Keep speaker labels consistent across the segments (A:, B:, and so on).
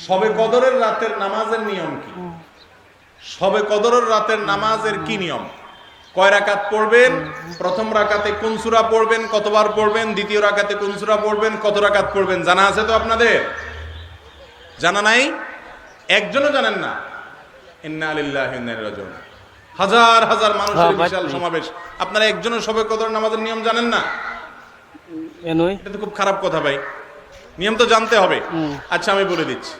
A: শবে কদরের রাতের নামাজের নিয়ম কি? শবে কদরের রাতের নামাজের কি নিয়ম? কয় রাকাত পড়বেন? প্রথম রাকাতে কোন সূরা পড়বেন, কতবার পড়বেন? দ্বিতীয় রাকাতে কোন সূরা পড়বেন, কত রাকাত পড়বেন? জানা আছে তো আপনাদের? জানা নাই? একজনও জানেন না? ইন্না লিল্লাহি ওয়া ইন্না ইলাইহি রাজিউন। হাজার হাজার মানুষের বিশাল সমাবেশ, আপনারা একজনও শবে কদরের নামাজের নিয়ম জানেন না? এটা তো খুব খারাপ কথা ভাই, নিয়ম তো জানতে হবে। আচ্ছা আমি বলে দিচ্ছি,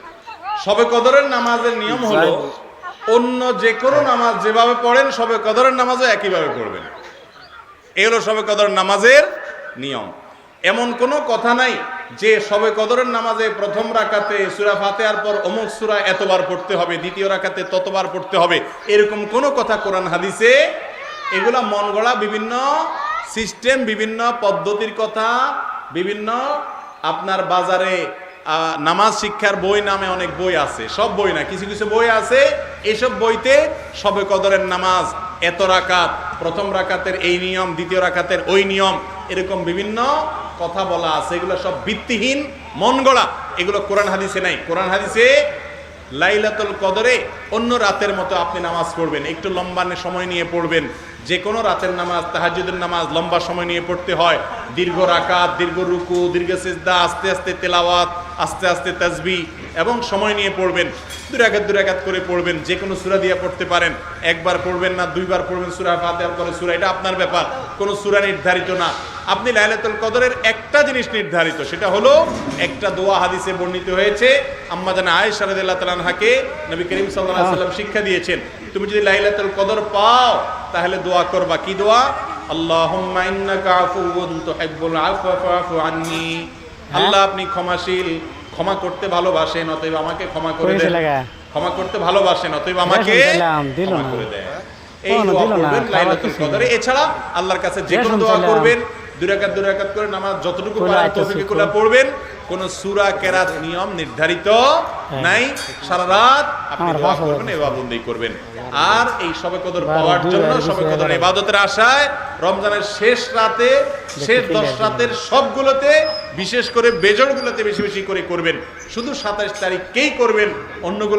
A: শবে কদরের নামাজের নিয়ম হলো অন্য যে কোনো নামাজ যেভাবে পড়েন শবে কদরের নামাজও একইভাবে পড়বেন। এই হলো শবে কদরের নামাজের নিয়ম। এমন কোনো কথা নাই যে শবে কদরের নামাজে প্রথম রাকাতে সূরা ফাতিহার পর অমুক সূরা এতবার পড়তে হবে, দ্বিতীয় রাকাতে ততবার পড়তে হবে, এরকম কোনো কথা কোরআন হাদিসে, এগুলা মন গড়া বিভিন্ন সিস্টেম, বিভিন্ন পদ্ধতির কথা, বিভিন্ন আপনার বাজারে নামাজ শিক্ষার বই নামে অনেক বই আছে, সব বই না, কিছু কিছু বই আছে, এইসব বইতে শবে কদরের নামাজ এত রাকাত, প্রথম রাকাতের এই নিয়ম, দ্বিতীয় রাকাতের ওই নিয়ম, এরকম বিভিন্ন কথা বলা আছে। এগুলো সব ভিত্তিহীন, মন গড়া, এগুলো কোরআন হাদিসে নাই। কোরআন হাদিসে লাইলাতুল কদরে অন্য রাতের মতো আপনি নামাজ পড়বেন, একটু লম্বা সময় নিয়ে পড়বেন। যে কোনো রাতের নামাজ, তাহাজ্জুদের নামাজ লম্বা সময় নিয়ে পড়তে হয়, দীর্ঘ রাকাত, দীর্ঘ রুকু, দীর্ঘ সিজদা, আস্তে আস্তে তেলাওয়াত, আস্তে আস্তে তাসবিহ এবং সময় নিয়ে পড়বেন। দুই রাকাত করে পড়বেন, যে কোনো সূরা দিয়ে পড়তে পারেন, একবার পড়বেন না দুইবার পড়বেন সূরা ফাতিহার পরে সূরা, এটা আপনার ব্যাপার, কোনো সূরা নির্ধারিত না। আপনি লাইলাতুল কদরের একটা জিনিস নির্ধারিত, সেটা হলো একটা দোয়া হাদিসে বর্ণিত হয়েছে, আম্মা জানা আয়েশা রাদিয়াল্লাহু তাআলা আনহাকে নবী করিম সাল্লাল্লাহু আলাইহি ওয়াসাল্লাম শিক্ষা দিয়েছেন, তুমি যদি লাইলাতুল কদর পাও তাহলে দোয়া করবা। কি দোয়া? আল্লাহুম্মা ইন্নাকা আফুউন তুহিব্বুল আফওয়া ফাআফু আন্নী। আল্লাহ আপনি ক্ষমাশীল, ক্ষমা করতে ভালোবাসেন, অতএব আমাকে ক্ষমা করে দেন। ক্ষমা করতে ভালোবাসেন, অতএব আমাকে ক্ষমা করে দেন। এই দোয়া করবেন লাইলাতুল কদরে। এছাড়া আল্লাহর কাছে যে কোনো দোয়া করবেন, দুই রাকাত করে নামাজ যতটুকু পারেন ততটুকুলা পড়বেন। কোন সূরা কেরাত নিয়ম নির্ধারিত নাই। সারা রাত আপনি দোয়া করবেন, ইবাদত করবেন। আর এই শবে কদর পাওয়ার জন্য, শবে কদর ইবাদতের আশায় রমজানের শেষ রাতে, শেষ 10 রাতের সবগুলোতে, বিশেষ করে বেজরগুলোতে বেশি বেশি করে করবেন। শুধু 27 তারিখকেই করবেন, অন্যগুলো